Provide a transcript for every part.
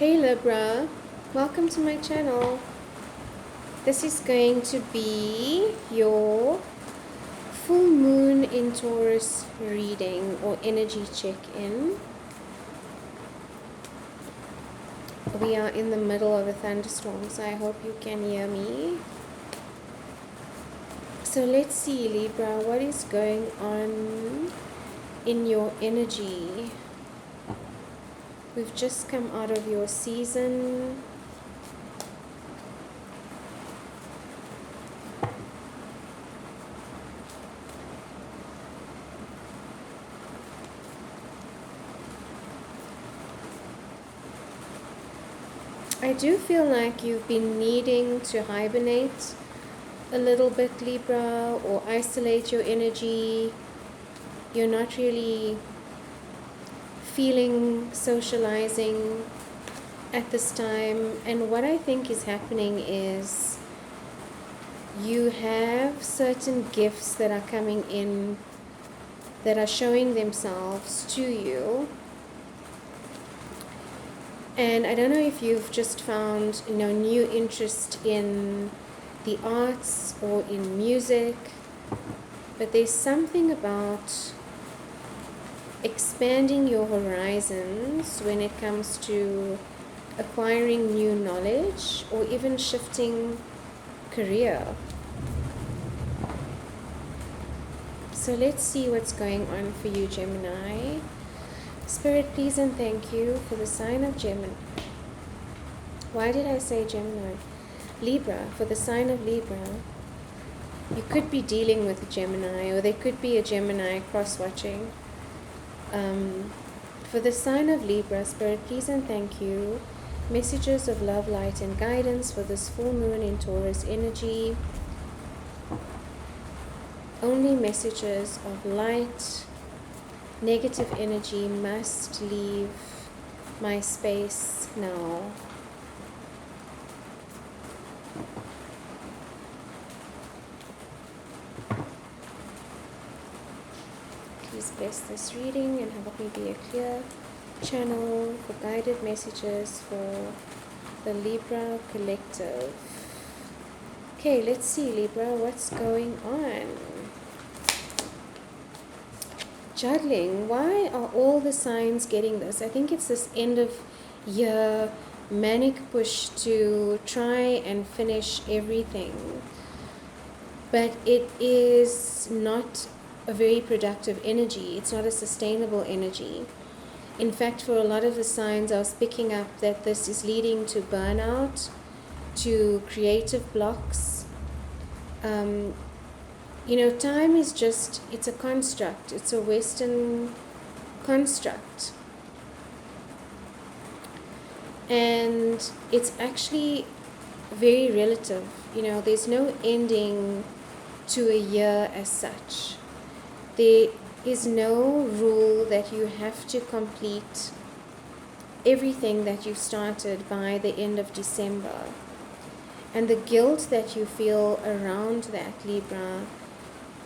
Hey Libra, welcome to my channel. This is going to be your full moon in Taurus reading or energy check-in. We are in the middle of a thunderstorm, so I hope you can hear me. So let's see, Libra, what is going on in your energy? We've just come out of your season. I do feel like you've been needing to hibernate a little bit, Libra, or isolate your energy. You're not really feeling socializing at this time, and what I think is happening is you have certain gifts that are coming in that are showing themselves to you, and I don't know if you've just found new interest in the arts or in music, but there's something about expanding your horizons when it comes to acquiring new knowledge or even shifting career. So let's see what's going on for you, Gemini. Spirit, please and thank you for the sign of Gemini. Why did I say Gemini? Libra, for the sign of Libra. You could be dealing with a Gemini, or there could be a Gemini cross-watching. For the sign of Libra, Spirit, please and thank you. Messages of love, light, and guidance for this full moon in Taurus energy. Only messages of light. Negative energy must leave my space now. Please bless this reading and help me be a clear channel for guided messages for the Libra collective. Okay, let's see, Libra, what's going on? Juggling. Why are all the signs getting this? I think it's this end of year manic push to try and finish everything. But it is not a very productive energy. It's not a sustainable energy. In fact, for a lot of the signs, I was picking up that this is leading to burnout, to creative blocks. Time is just, it's a construct. It's a Western construct. And it's actually very relative. There's no ending to a year as such. There is no rule that you have to complete everything that you started by the end of December. And the guilt that you feel around that, Libra,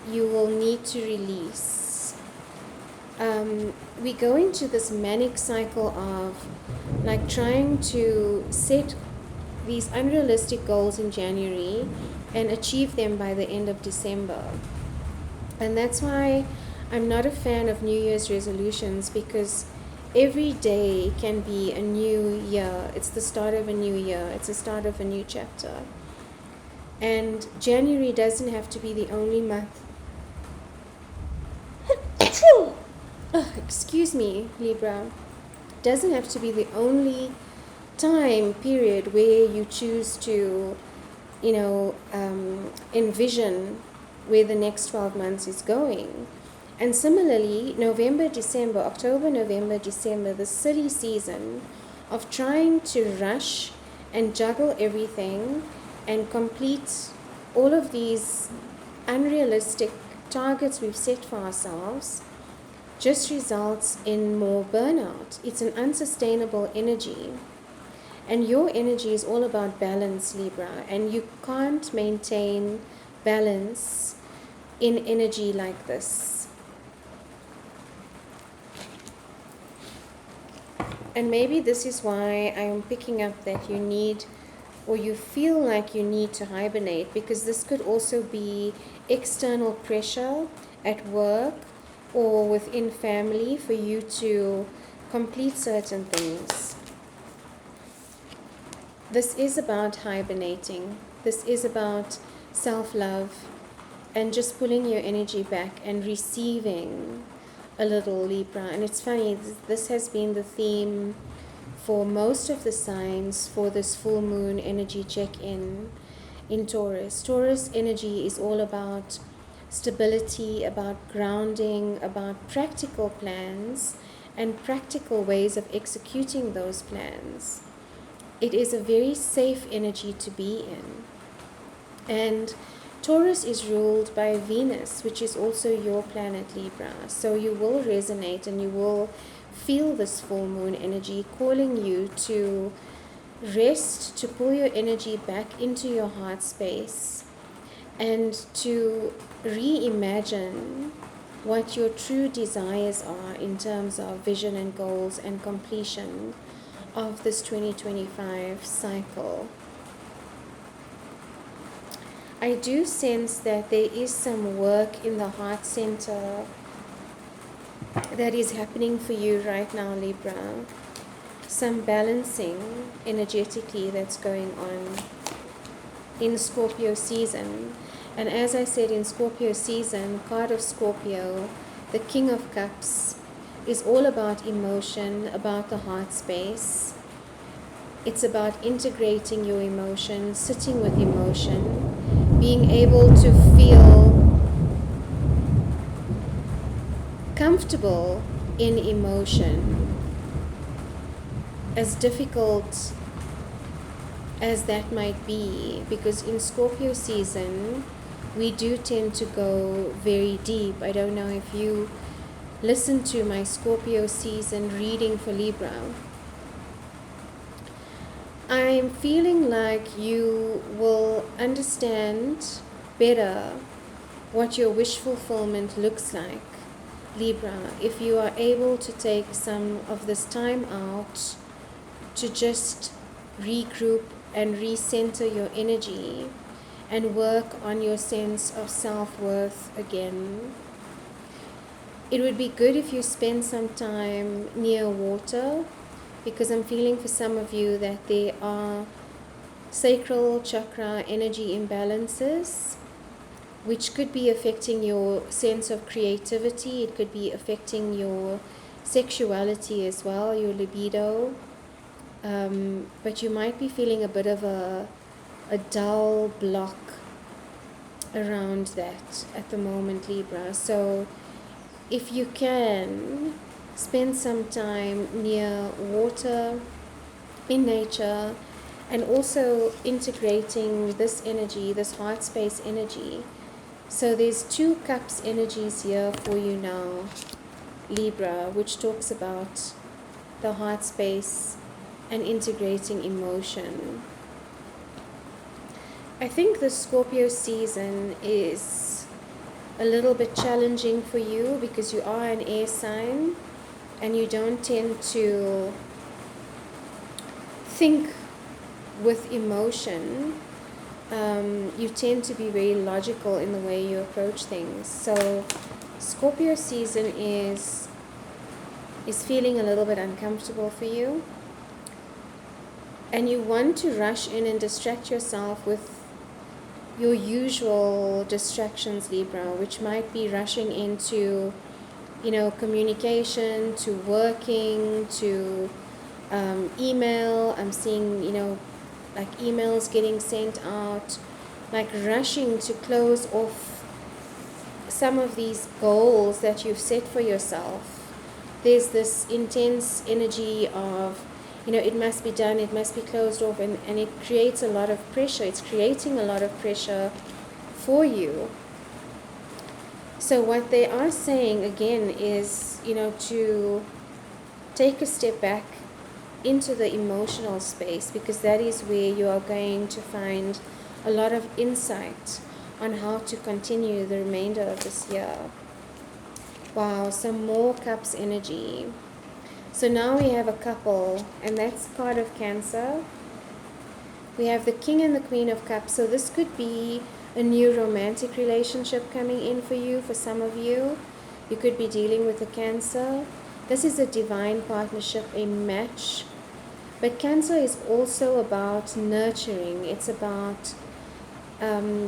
you will need to release. We go into this manic cycle of trying to set these unrealistic goals in January and achieve them by the end of December. And that's why I'm not a fan of New Year's resolutions, because every day can be a new year. It's the start of a new year. It's the start of a new chapter. And January doesn't have to be the only month. Excuse me, Libra. Doesn't have to be the only time period where you choose to, envision where the next 12 months is going. And similarly, October, November, December, the silly season of trying to rush and juggle everything and complete all of these unrealistic targets we've set for ourselves just results in more burnout. It's an unsustainable energy. And your energy is all about balance, Libra, and you can't maintain balance in energy like this. And maybe this is why I'm picking up that you need, or you feel like you need to hibernate, because this could also be external pressure at work or within family for you to complete certain things. This is about hibernating. This is about self-love and just pulling your energy back and receiving a little, Libra. And it's funny, this has been the theme for most of the signs for this full moon energy check-in in Taurus. Taurus energy is all about stability, about grounding, about practical plans and practical ways of executing those plans. It is a very safe energy to be in. And Taurus is ruled by Venus, which is also your planet, Libra. So you will resonate and you will feel this full moon energy calling you to rest, to pull your energy back into your heart space and to reimagine what your true desires are in terms of vision and goals and completion of this 2025 cycle. I do sense that there is some work in the heart center that is happening for you right now, Libra. Some balancing energetically that's going on in Scorpio season. And as I said, in Scorpio season, card of Scorpio, the King of Cups, is all about emotion, about the heart space. It's about integrating your emotion, sitting with emotion, being able to feel comfortable in emotion, as difficult as that might be, because in Scorpio season, we do tend to go very deep. I don't know if you listen to my Scorpio season reading for Libra. I'm feeling like you will understand better what your wish fulfillment looks like, Libra, if you are able to take some of this time out to just regroup and recenter your energy and work on your sense of self-worth again. It would be good if you spend some time near water, because I'm feeling for some of you that there are sacral chakra energy imbalances, which could be affecting your sense of creativity. It could be affecting your sexuality as well, your libido. But you might be feeling a bit of a dull block around that at the moment, Libra. So if you can, spend some time near water, in nature, and also integrating this energy, this heart space energy. So there's 2 cups energies here for you now, Libra, which talks about the heart space and integrating emotion. I think the Scorpio season is a little bit challenging for you because you are an air sign and you don't tend to think with emotion. You tend to be very logical in the way you approach things. So Scorpio season is feeling a little bit uncomfortable for you. And you want to rush in and distract yourself with your usual distractions, Libra, which might be rushing into, communication, to working, to email. I'm seeing, like emails getting sent out, like rushing to close off some of these goals that you've set for yourself. There's this intense energy of, it must be done, it must be closed off, and it creates a lot of pressure. It's creating a lot of pressure for you. So what they are saying again is, to take a step back into the emotional space, because that is where you are going to find a lot of insight on how to continue the remainder of this year. Wow, some more cups energy. So now we have a couple, and that's card of Cancer. We have the King and the Queen of Cups. So this could be a new romantic relationship coming in for you, for some of you. You could be dealing with a Cancer. This is a divine partnership, a match. But Cancer is also about nurturing. It's about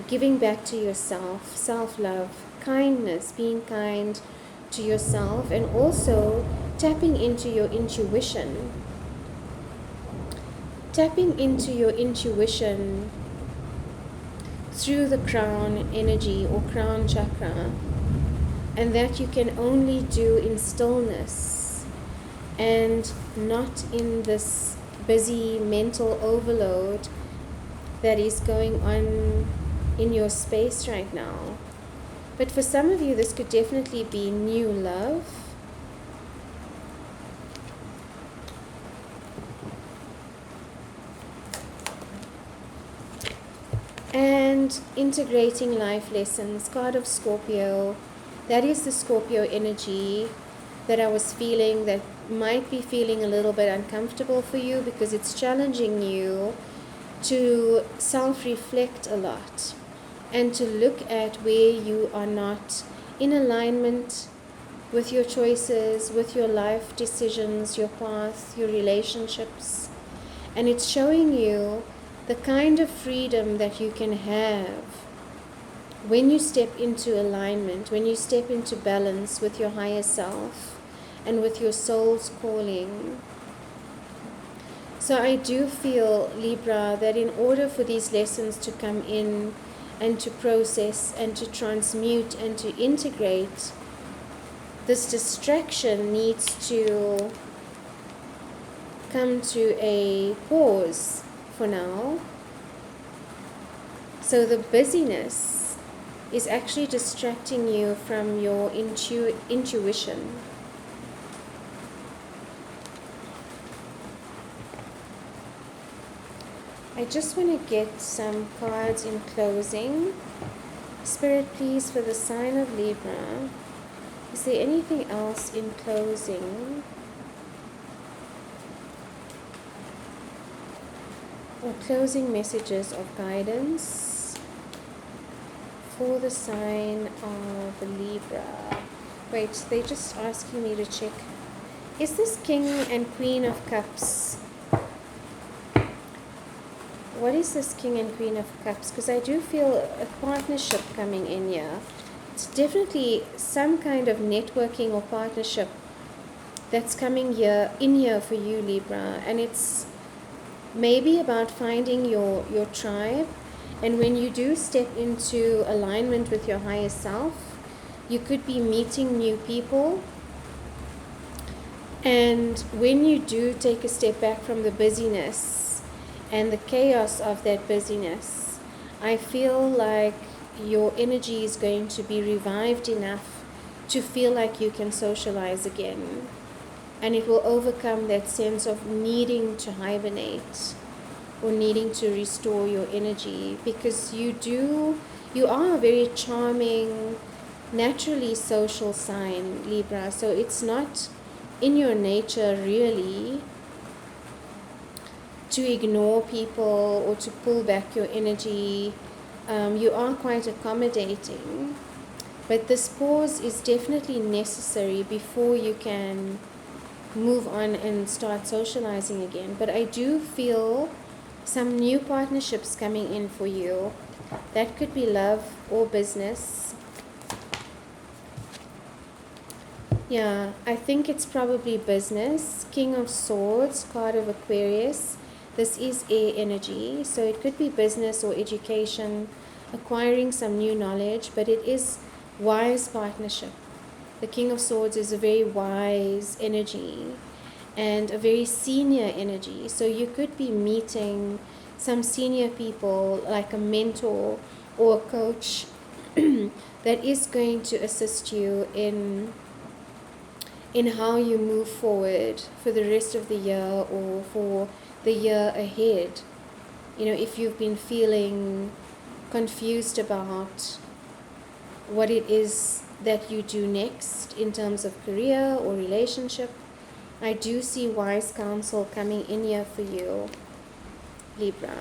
giving back to yourself, self-love, kindness, being kind to yourself, and also tapping into your intuition. Tapping into your intuition through the crown energy or crown chakra, and that you can only do in stillness and not in this busy mental overload that is going on in your space right now. But for some of you, this could definitely be new love. And integrating life lessons, card of Scorpio. That is the Scorpio energy that I was feeling, that might be feeling a little bit uncomfortable for you, because it's challenging you to self-reflect a lot and to look at where you are not in alignment with your choices, with your life decisions, your path, your relationships. And it's showing you the kind of freedom that you can have when you step into alignment, when you step into balance with your higher self and with your soul's calling. So I do feel, Libra, that in order for these lessons to come in and to process and to transmute and to integrate, this distraction needs to come to a pause for now. So the busyness is actually distracting you from your intuition. I just want to get some cards in closing. Spirit, please, for the sign of Libra. Is there anything else in closing? Or closing messages of guidance for the sign of Libra. Wait, they're just asking me to check. Is this King and Queen of Cups? What is this King and Queen of Cups? Because I do feel a partnership coming in here. It's definitely some kind of networking or partnership that's coming in here for you, Libra. And it's maybe about finding your tribe. And when you do step into alignment with your higher self, you could be meeting new people. And when you do take a step back from the busyness and the chaos of that busyness, I feel like your energy is going to be revived enough to feel like you can socialize again. And it will overcome that sense of needing to hibernate or needing to restore your energy, because you are a very charming, naturally social sign, Libra. So it's not in your nature really to ignore people or to pull back your energy. You are quite accommodating, but this pause is definitely necessary before you can move on and start socializing again. But I do feel some new partnerships coming in for you. That could be love or business. Yeah, I think it's probably business. King of Swords, card of Aquarius. This is air energy, so it could be business or education, acquiring some new knowledge, but it is wise partnership. The King of Swords is a very wise energy and a very senior energy. So you could be meeting some senior people, like a mentor or a coach that is going to assist you in how you move forward for the rest of the year or for the year ahead. You know, if you've been feeling confused about what it is that you do next in terms of career or relationship, I do see wise counsel coming in here for you, Libra.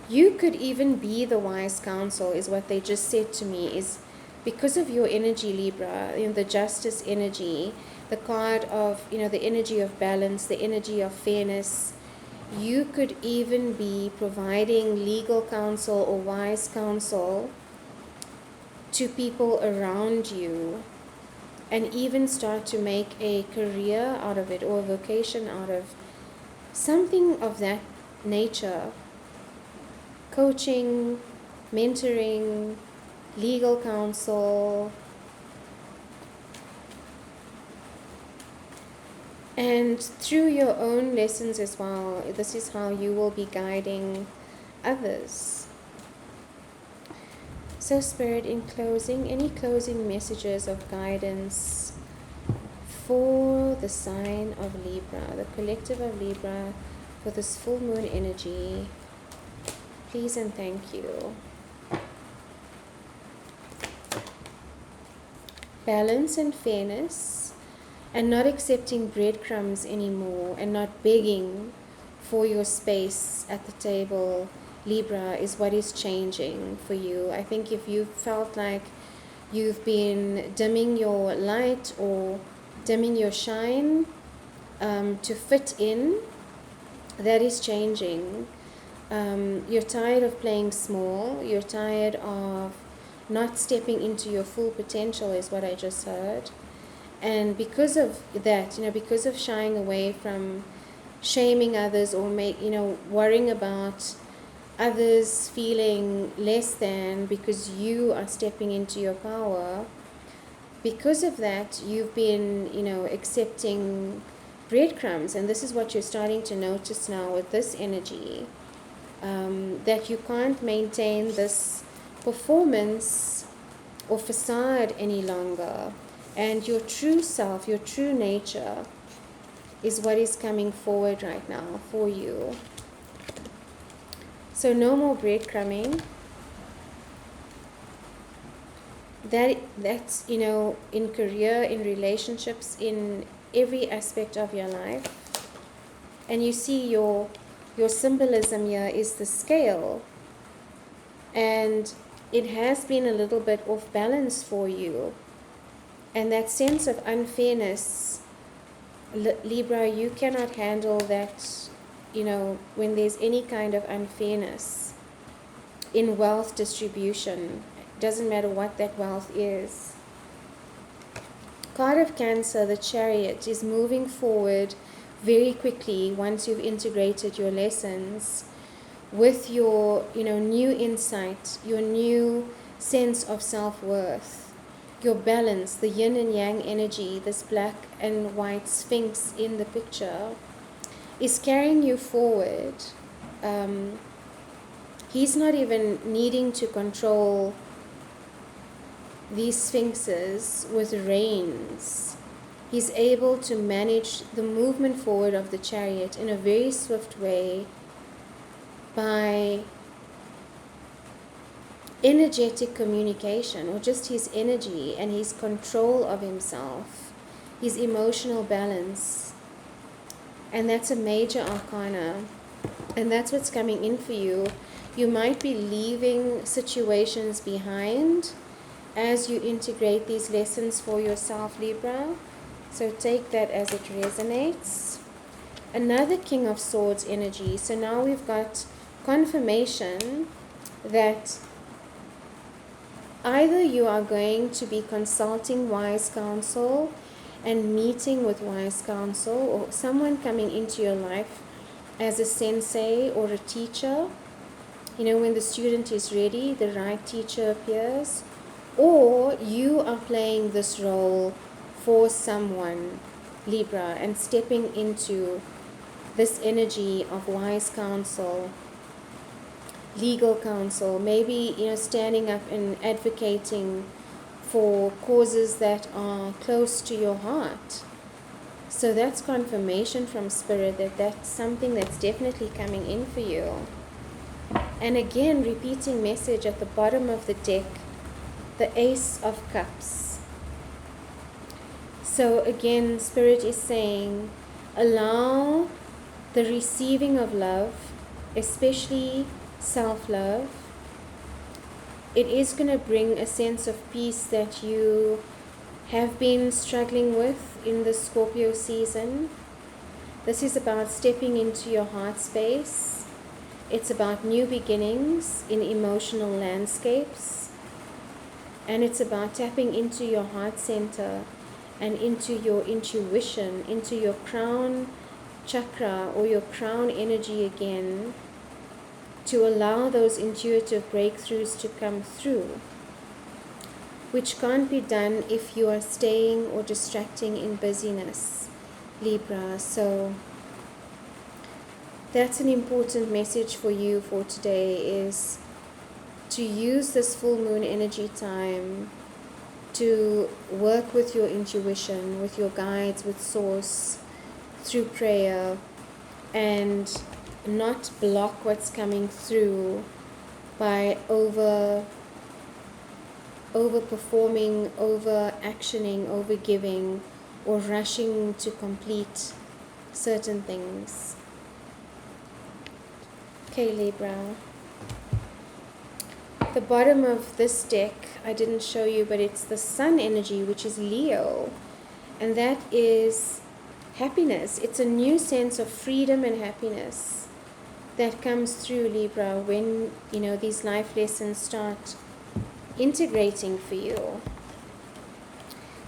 You could even be the wise counsel, is what they just said to me, is because of your energy, Libra, the justice energy, the card of, the energy of balance, the energy of fairness. You could even be providing legal counsel or wise counsel to people around you, and even start to make a career out of it, or a vocation out of something of that nature. Coaching, mentoring, legal counsel, and through your own lessons as well. This is how you will be guiding others. So Spirit, in closing, any closing messages of guidance for the sign of Libra, the collective of Libra, for this full moon energy? Please and thank you. Balance and fairness, and not accepting breadcrumbs anymore, and not begging for your space at the table, Libra, is what is changing for you. I think if you felt like you've been dimming your light or dimming your shine to fit in, that is changing. You're tired of playing small. You're tired of not stepping into your full potential, is what I just heard. And because of that, because of shying away from shaming others, or worrying about others feeling less than because you are stepping into your power, because of that, you've been, accepting breadcrumbs. And this is what you're starting to notice now with this energy. That you can't maintain this performance or facade any longer, and your true self, your true nature, is what is coming forward right now for you. So no more breadcrumbing. That's in career, in relationships, in every aspect of your life. And you see your symbolism here is the scale, and it has been a little bit off balance for you, and that sense of unfairness, Libra, you cannot handle that, when there's any kind of unfairness in wealth distribution. Doesn't matter what that wealth is. Card of Cancer, the Chariot, is moving forward very quickly once you've integrated your lessons with your new insight, your new sense of self-worth, your balance, the yin and yang energy, this black and white sphinx in the picture, is carrying you forward. He's not even needing to control these sphinxes with reins. He's able to manage the movement forward of the chariot in a very swift way by energetic communication, or just his energy and his control of himself, his emotional balance. And that's a major arcana, and that's what's coming in for you. You might be leaving situations behind as you integrate these lessons for yourself, Libra. So take that as it resonates. Another King of Swords energy. So now we've got confirmation that either you are going to be consulting wise counsel and meeting with wise counsel, or someone coming into your life as a sensei or a teacher. When the student is ready, the right teacher appears. Or you are playing this role for someone, Libra, and stepping into this energy of wise counsel, legal counsel, maybe standing up and advocating for causes that are close to your heart. So that's confirmation from Spirit that that's something that's definitely coming in for you. And again, repeating message at the bottom of the deck, the Ace of Cups. So again, Spirit is saying, allow the receiving of love, especially self-love. It is going to bring a sense of peace that you have been struggling with in the Scorpio season. This is about stepping into your heart space. It's about new beginnings in emotional landscapes. And it's about tapping into your heart center and into your intuition, into your crown chakra or your crown energy again, to allow those intuitive breakthroughs to come through, which can't be done if you are staying or distracting in busyness, Libra. So that's an important message for you for today, is to use this full moon energy time to work with your intuition, with your guides, with Source, through prayer, and not block what's coming through by overperforming, over actioning, over giving, or rushing to complete certain things. Okay, Libra. The bottom of this deck I didn't show you, but it's the Sun energy, which is Leo, and that is happiness. It's a new sense of freedom and happiness that comes through, Libra, when these life lessons start integrating for you.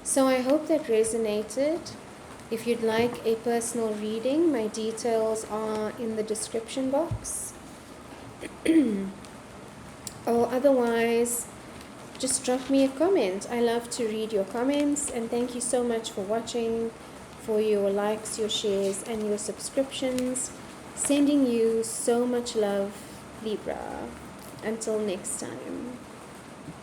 So I hope that resonated. If you'd like a personal reading, my details are in the description box. Or otherwise, just drop me a comment. I love to read your comments, and thank you so much for watching, for your likes, your shares, and your subscriptions. Sending you so much love, Libra. Until next time.